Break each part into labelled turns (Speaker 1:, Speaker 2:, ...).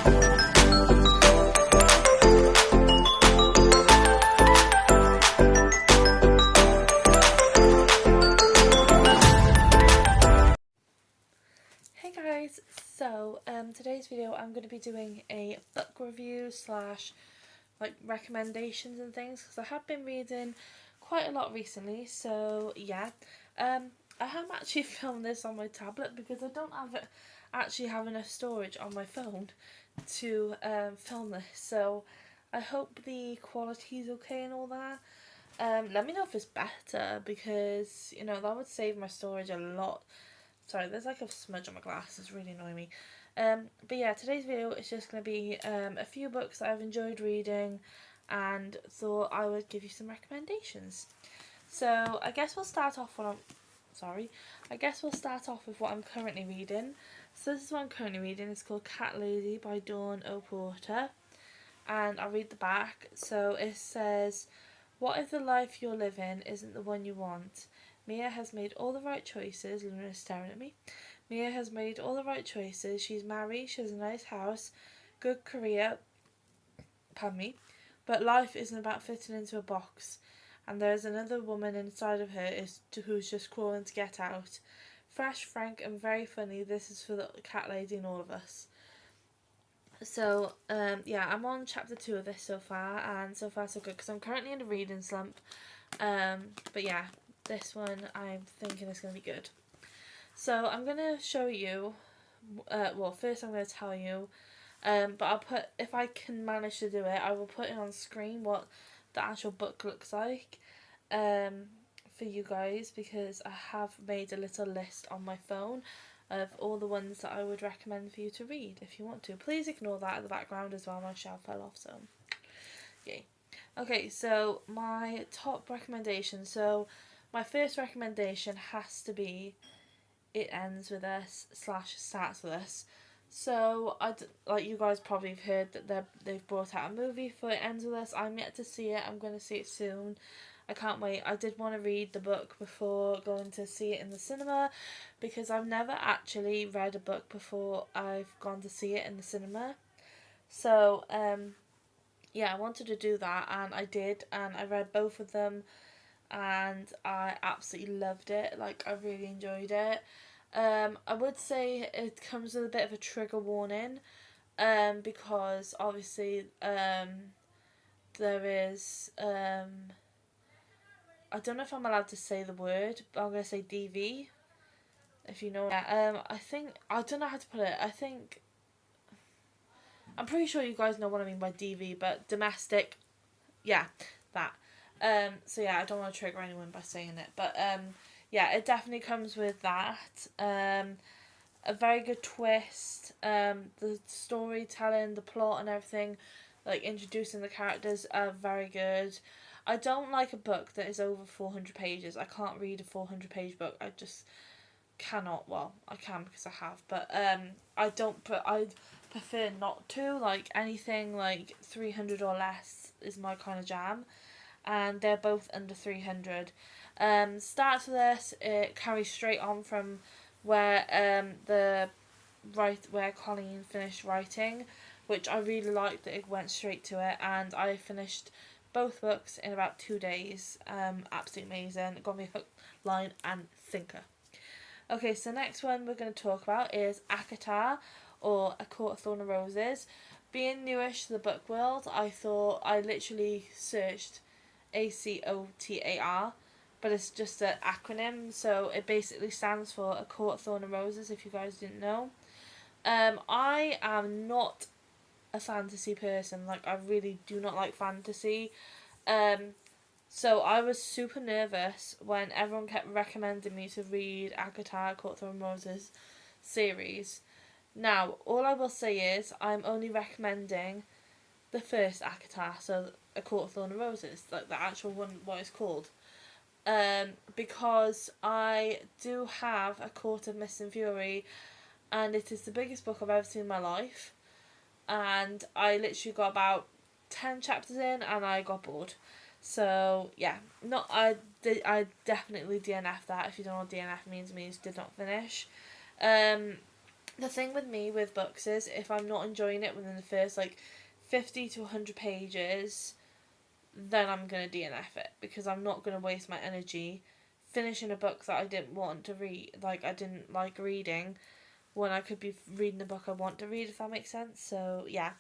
Speaker 1: Hey guys, so today's video I'm going to be doing a book review slash like recommendations and things because I have been reading quite a lot recently, so yeah. I have actually filmed this on my tablet because I don't actually have enough storage on my phone to film this, so I hope the quality is okay and all that. Let me know if it's better because, you know, that would save my storage a lot. Sorry, there's like a smudge on my glass, it's really annoying me. But yeah, today's video is just going to be a few books that I've enjoyed reading and thought I would give you some recommendations. So I guess we'll start off with what I'm currently reading. So this is what I'm currently reading. It's called Cat Lady by Dawn O. Porter. And I'll read the back. So it says, "What if the life you're living isn't the one you want? Mia has made all the right choices." Luna's staring at me. "Mia has made all the right choices. She's married, she has a nice house, good career, but life isn't about fitting into a box. And there's another woman inside of her who's just crawling to get out. Fresh, frank and very funny. This is for the cat lady and all of us." So, yeah, I'm on chapter 2 of this so far, and so far so good, because I'm currently in a reading slump. But yeah, this one I'm thinking is going to be good. So I'm going to show you, well, first I'm going to tell you, but I'll put, if I can manage to do it, I will put it on screen what the actual book looks like for you guys, because I have made a little list on my phone of all the ones that I would recommend for you to read if you want to. Please ignore that in the background as well, my shelf fell off, so yay. Okay, so my top recommendation. So my first recommendation has to be It Ends With Us / Starts With Us. So, like you guys probably have heard that they've brought out a movie for It Ends With Us. I'm yet to see it. I'm going to see it soon. I can't wait. I did want to read the book before going to see it in the cinema because I've never actually read a book before I've gone to see it in the cinema. So, yeah, I wanted to do that and I did, and I read both of them and I absolutely loved it. Like, I really enjoyed it. I would say it comes with a bit of a trigger warning, because obviously there is I don't know if I'm allowed to say the word, but I'm gonna say DV. If you know, yeah. I don't know how to put it. I'm pretty sure you guys know what I mean by DV, but domestic, yeah, that. So yeah, I don't want to trigger anyone by saying it, but yeah, it definitely comes with that. A very good twist. The storytelling, the plot, and everything, like introducing the characters, are very good. I don't like a book that is over 400 pages. I can't read a 400-page book. I just cannot. Well, I can because I have, but I prefer not to. Like, anything like 300 or less is my kind of jam, and they're both under 300. Starts with this. It carries straight on from where where Colleen finished writing, which I really liked that it went straight to it, and I finished both books in about 2 days. Absolutely amazing. It got me hook, line and sinker. Okay, so next one we're going to talk about is ACOTAR, or A Court of Thorn and Roses. Being newish to the book world, I literally searched ACOTAR, but it's just an acronym, so it basically stands for A Court of Thorn and Roses, if you guys didn't know. I am not a fantasy person. Like, I really do not like fantasy. So I was super nervous when everyone kept recommending me to read ACOTAR, Court of Thorn and Roses series. Now, all I will say is I'm only recommending the first ACOTAR, so A Court of Thorn and Roses, like the actual one, what it's called. Because I do have A Court of Mist and Fury, and it is the biggest book I've ever seen in my life. And I literally got about 10 chapters in and I got bored. So yeah, I definitely DNF that. If you don't know what DNF means, it means did not finish. The thing with me with books is if I'm not enjoying it within the first like 50 to 100 pages, then I'm going to DNF it, because I'm not going to waste my energy finishing a book that I didn't want to read, like I didn't like reading, when I could be reading a book I want to read, if that makes sense. So yeah.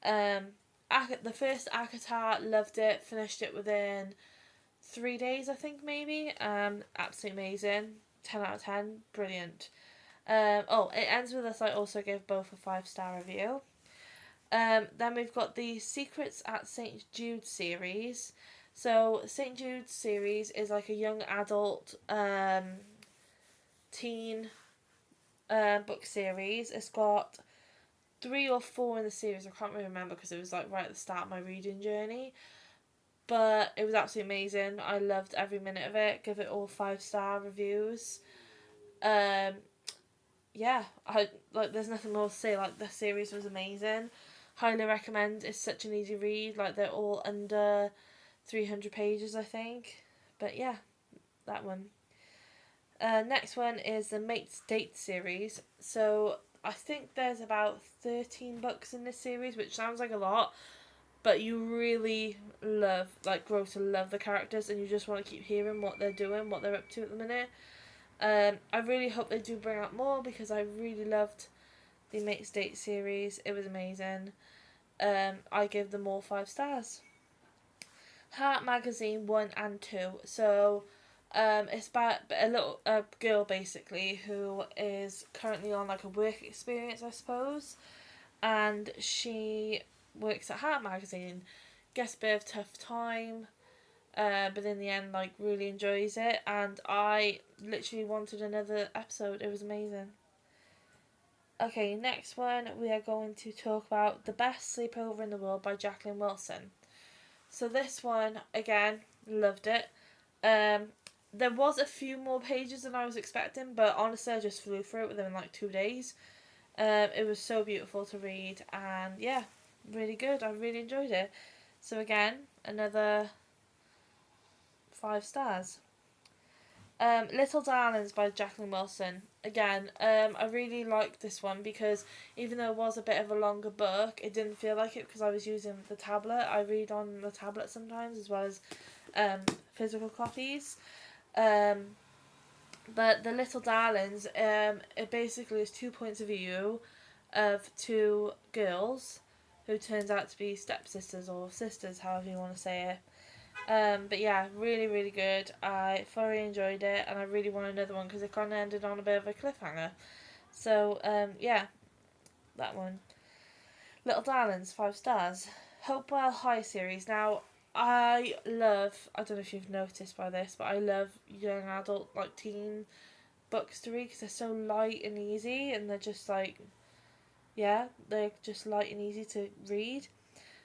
Speaker 1: The first ACOTAR, loved it, finished it within 3 days, I think, maybe. Absolutely amazing. 10 out of 10, brilliant. It ends with us. I also gave both a 5-star review. Then we've got the Secrets at St. Jude series. So St. Jude series is like a young adult teen book series. It's got 3 or 4 in the series. I can't really remember because it was like right at the start of my reading journey. But it was absolutely amazing. I loved every minute of it. Give it all 5-star reviews. Yeah, there's nothing more to say. Like, the series was amazing. Highly recommend. It's such an easy read. Like, they're all under 300 pages, I think. But yeah, that one. Next one is the Mate's Date series. So I think there's about 13 books in this series, which sounds like a lot, but you really grow to love the characters, and you just want to keep hearing what they're doing, what they're up to at the minute. I really hope they do bring out more, because I really loved the Mate's Date series. It was amazing. I give them all 5 stars. Heart Magazine 1 and 2. So it's about a girl basically who is currently on like a work experience, I suppose, and she works at Heart Magazine, gets a bit of a tough time, but in the end like really enjoys it, and I literally wanted another episode. It was amazing. Okay, next one we are going to talk about The Best Sleepover in the World by Jacqueline Wilson. So this one, again, loved it. There was a few more pages than I was expecting, but honestly I just flew through it within like 2 days. It was so beautiful to read, and yeah, really good. I really enjoyed it. So again, another 5 stars. Little Darlings by Jacqueline Wilson. Again, I really liked this one because even though it was a bit of a longer book, it didn't feel like it because I was using the tablet. I read on the tablet sometimes as well as physical copies. But the Little Darlings, it basically is 2 points of view of 2 girls who turns out to be stepsisters or sisters, however you want to say it. But yeah, really, really good. I thoroughly enjoyed it, and I really want another one because it kind of ended on a bit of a cliffhanger. So, yeah, that one. Little Darlings, 5 stars. Hopewell High series. Now, I don't know if you've noticed by this, but I love young adult, like teen books to read because they're so light and easy, and they're just like, yeah, they're just light and easy to read.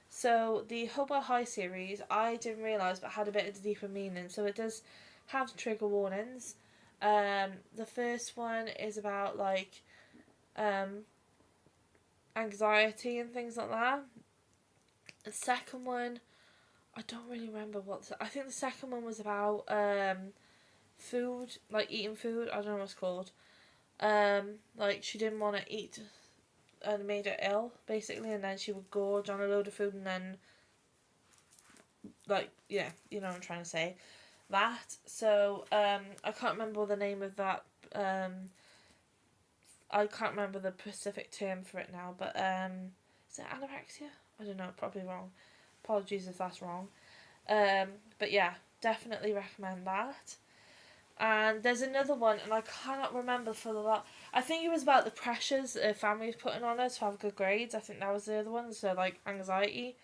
Speaker 1: So the Hopewell High series, I didn't realise, but had a bit of deeper meaning. So it does have trigger warnings. The first one is about like anxiety and things like that. The second one, I don't really remember I think the second one was about food, like eating food. I don't know what it's called. Like she didn't want to eat, and made her ill basically, and then she would gorge on a load of food, and then like, yeah, you know what I'm trying to say, that. So I can't remember the name of that. I can't remember the specific term for it now, but is it anorexia? I don't know, probably wrong. Apologies if that's wrong. But yeah, definitely recommend that. And there's another one, and I cannot remember for the lot. I think it was about the pressures a family was putting on her to have good grades. I think that was the other one. So like anxiety.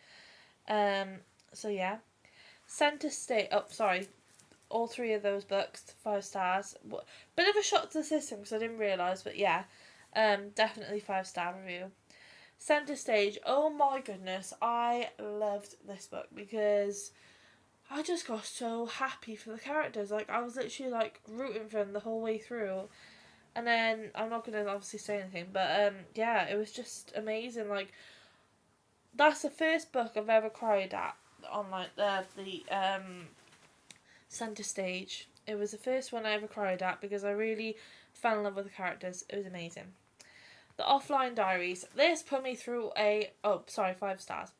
Speaker 1: So yeah. Centre Stage. Oh, sorry. All 3 of those books, 5 stars. Bit of a shock to the system because I didn't realise, but yeah. Definitely 5-star review. Centre Stage. Oh my goodness, I loved this book because I just got so happy for the characters. Like, I was literally, like, rooting for them the whole way through. And then, I'm not going to obviously say anything, but, yeah, it was just amazing. Like, that's the first book I've ever cried at on, like, the Centre Stage. It was the first one I ever cried at because I really fell in love with the characters. It was amazing. The Offline Diaries. This put me through 5 stars.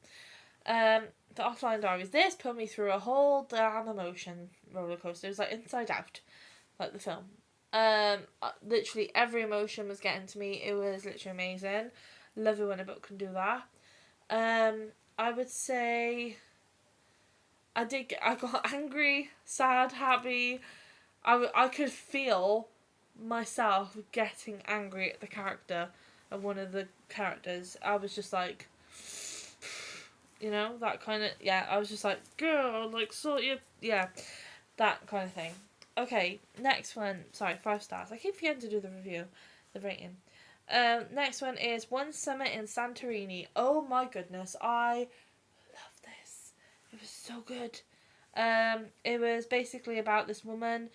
Speaker 1: The Offline Diaries. This put me through a whole damn emotion roller coaster. It was like Inside Out, like the film. Literally every emotion was getting to me. It was literally amazing. Love it when a book can do that. I would say I got angry, sad, happy. I could feel myself getting angry at the character of one of the characters. I was just like, that kind of, I was just like, girl, like, sort you, that kind of thing. Okay, next one, sorry, 5 stars. I keep forgetting to do the review, the rating. Next one is One Summer in Santorini. Oh my goodness, I love this. It was so good. It was basically about this woman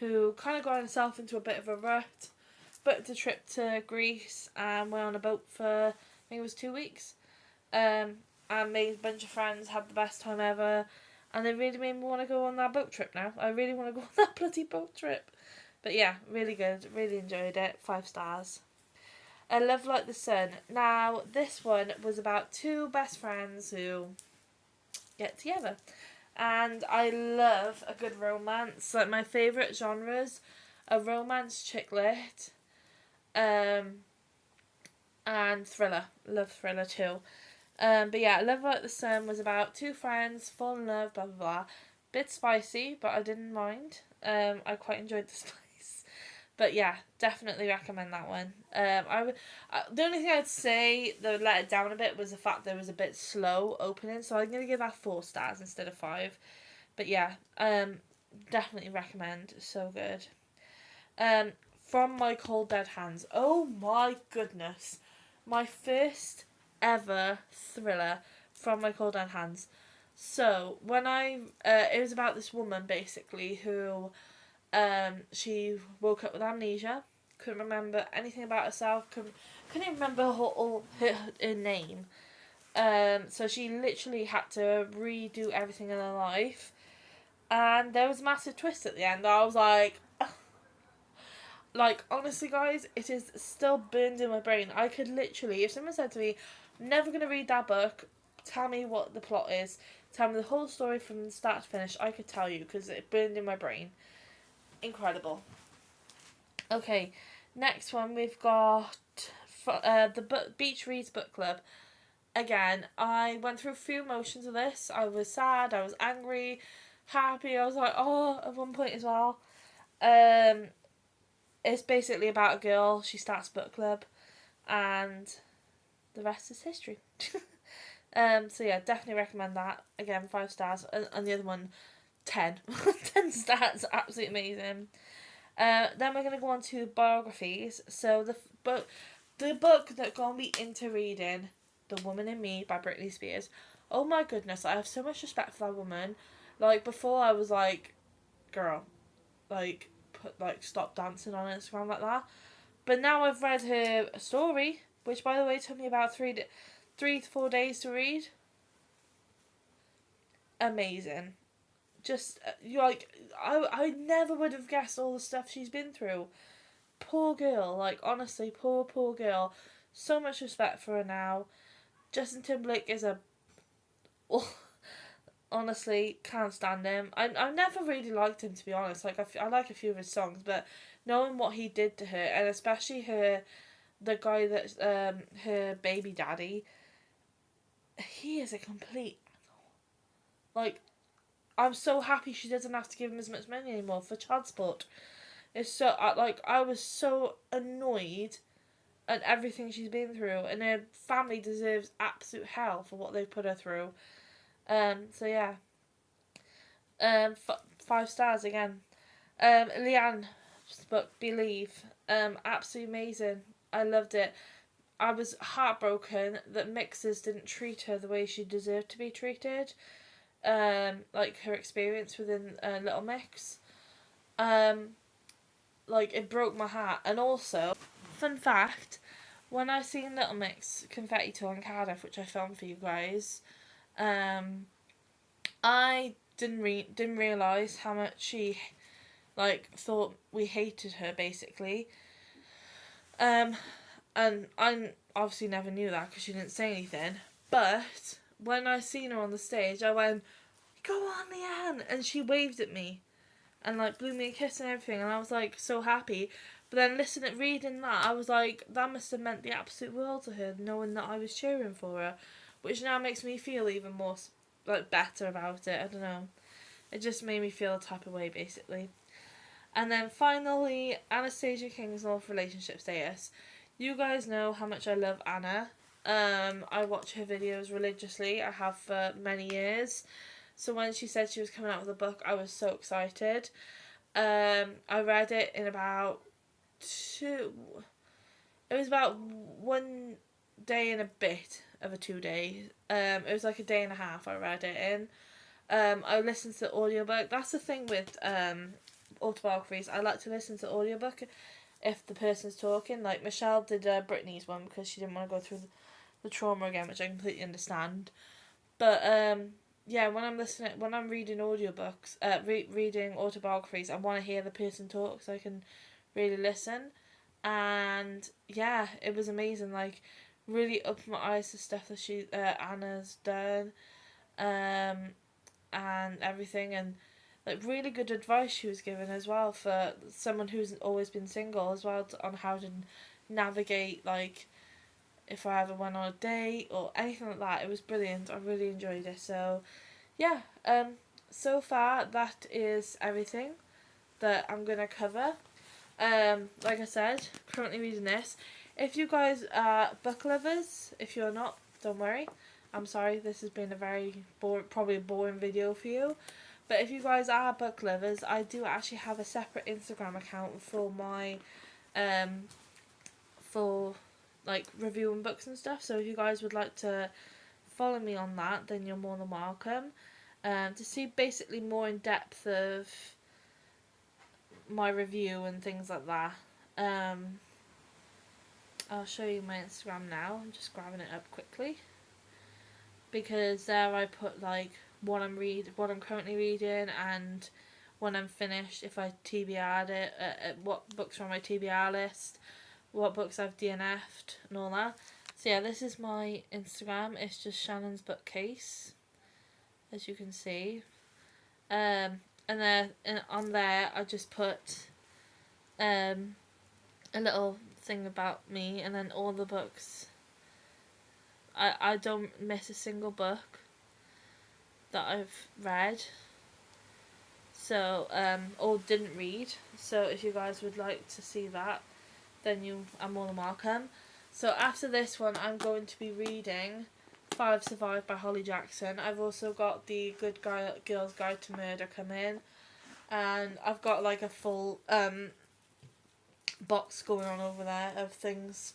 Speaker 1: who kind of got herself into a bit of a rut, booked a trip to Greece and went on a boat for, I think it was 2 weeks, and made a bunch of friends, had the best time ever, and they really made me want to go on that boat trip now. I really want to go on that bloody boat trip. But yeah, really good, really enjoyed it, 5 stars. A Love Like the Sun. Now, this one was about 2 best friends who get together. And I love a good romance. Like, my favourite genres are romance, chick lit, and thriller. Love thriller too. But yeah, Love Like the Sun was about 2 friends, fall in love, blah blah blah. Bit spicy, but I didn't mind. I quite enjoyed the spice. But yeah, definitely recommend that one. The only thing I'd say that would let it down a bit was the fact that it was a bit slow opening, so I'm going to give that 4 stars instead of 5. But yeah, definitely recommend. So good. From My Cold Dead Hands. Oh my goodness. My first ever thriller from My Cold Dead Hands. So, when it was about this woman, basically, who, she woke up with amnesia, couldn't remember anything about herself, couldn't even remember her name. So she literally had to redo everything in her life. And there was a massive twist at the end. I was like, honestly, guys, it is still burned in my brain. I could literally, if someone said to me, I'm never going to read that book, tell me what the plot is, tell me the whole story from start to finish, I could tell you, because it burned in my brain. Incredible. Okay, next one we've got the Beach Reads Book Club. Again, I went through a few emotions of this. I was sad, I was angry, happy, I was like, oh, at one point as well. It's basically about a girl, she starts a book club, and the rest is history. So yeah, definitely recommend that. Again, 5 stars, and the other one, 10. 10 stars, absolutely amazing. Then we're going to go on to biographies. So the book that got me into reading, The Woman in Me by Britney Spears. Oh my goodness, I have so much respect for that woman. Like, before I was like, girl, like, stop dancing on Instagram like that. But now I've read her story, which by the way took me about 3 to 4 days to read. Amazing. Just, I never would have guessed all the stuff she's been through. Poor girl, like, honestly, poor girl. So much respect for her now. Justin Timberlake is a... honestly, can't stand him. I've never really liked him, to be honest. Like, I like a few of his songs, but knowing what he did to her, and especially the guy that's her baby daddy, he is a complete... Like, I'm so happy she doesn't have to give him as much money anymore for child support. It's so, I was so annoyed at everything she's been through, and her family deserves absolute hell for what they've put her through. So yeah. 5 stars again. Leanne's book, Believe. Absolutely amazing. I loved it. I was heartbroken that Mixers didn't treat her the way she deserved to be treated. Like her experience within Little Mix. Like, it broke my heart. And also, fun fact, when I seen Little Mix Confetti Tour in Cardiff, which I filmed for you guys, I didn't realise how much she, like, thought we hated her, basically. And I obviously never knew that because she didn't say anything. But when I seen her on the stage, I went, "Go on, Leanne!" And she waved at me and like blew me a kiss and everything, and I was like so happy. But then reading that, I was like, that must have meant the absolute world to her, knowing that I was cheering for her, which now makes me feel even more like better about it. I don't know. It just made me feel a type of way, basically. And then finally, Anastasia Kingsnorth relationship status. You guys know how much I love Anna. I watch her videos religiously. I have for many years. So when she said she was coming out with a book, I was so excited. I read it in about it was about 1 day and a bit of a 2 day. It was like a day and a half I read it in. I listened to the audiobook. That's the thing with autobiographies. I like to listen to the audiobook if the person's talking. Like Michelle did Britney's one because she didn't want to go through the trauma again, which I completely understand. But yeah, when I'm reading audiobooks, reading autobiographies, I want to hear the person talk so I can really listen. And yeah, it was amazing. Like, really opened my eyes to stuff that Anna's done, and everything, and like really good advice she was given as well for someone who's always been single as well, on how to navigate, like, if I ever went on a date or anything like that. It was brilliant. I really enjoyed it. So yeah, so far that is everything that I'm gonna cover. Like I said, currently reading this. If you guys are book lovers, if you're not, don't worry. I'm sorry, this has been a very probably a boring video for you. But if you guys are book lovers, I do actually have a separate Instagram account for my, for like reviewing books and stuff. So if you guys would like to follow me on that, then you're more than welcome. To see basically more in depth of my review and things like that. I'll show you my Instagram now. I'm just grabbing it up quickly, because there I put like what I'm currently reading, and when I'm finished, if I TBR'd it, what books are on my TBR list, what books I've DNF'd and all that. So yeah, this is my Instagram. It's just Shannon's Bookcase, as you can see. And then on there I just put a little thing about me, and then all the books. I don't miss a single book that I've read, so or didn't read. So if you guys would like to see that, then you are more than welcome. So after this one, I'm going to be reading Five Survived by Holly Jackson. I've also got the Good Girl's Guide to Murder coming, and I've got like a full box going on over there of things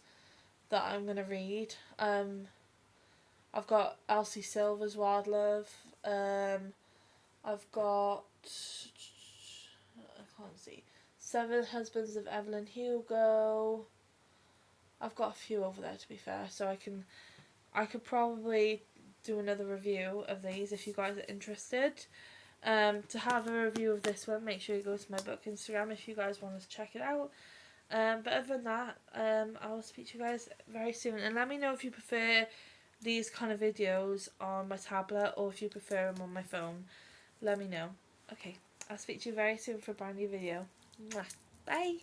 Speaker 1: that I'm going to read. I've got Elsie Silver's Wild Love. I've got, I can't see, Seven Husbands of Evelyn Hugo. I've got a few over there, to be fair, so I could probably do another review of these if you guys are interested. To have a review of this one, make sure you go to my book Instagram if you guys want to check it out. But other than that, I will speak to you guys very soon, and let me know if you prefer these kind of videos on my tablet or if you prefer them on my phone. Let me know. Okay, I'll speak to you very soon for a brand new video. Mwah. Bye!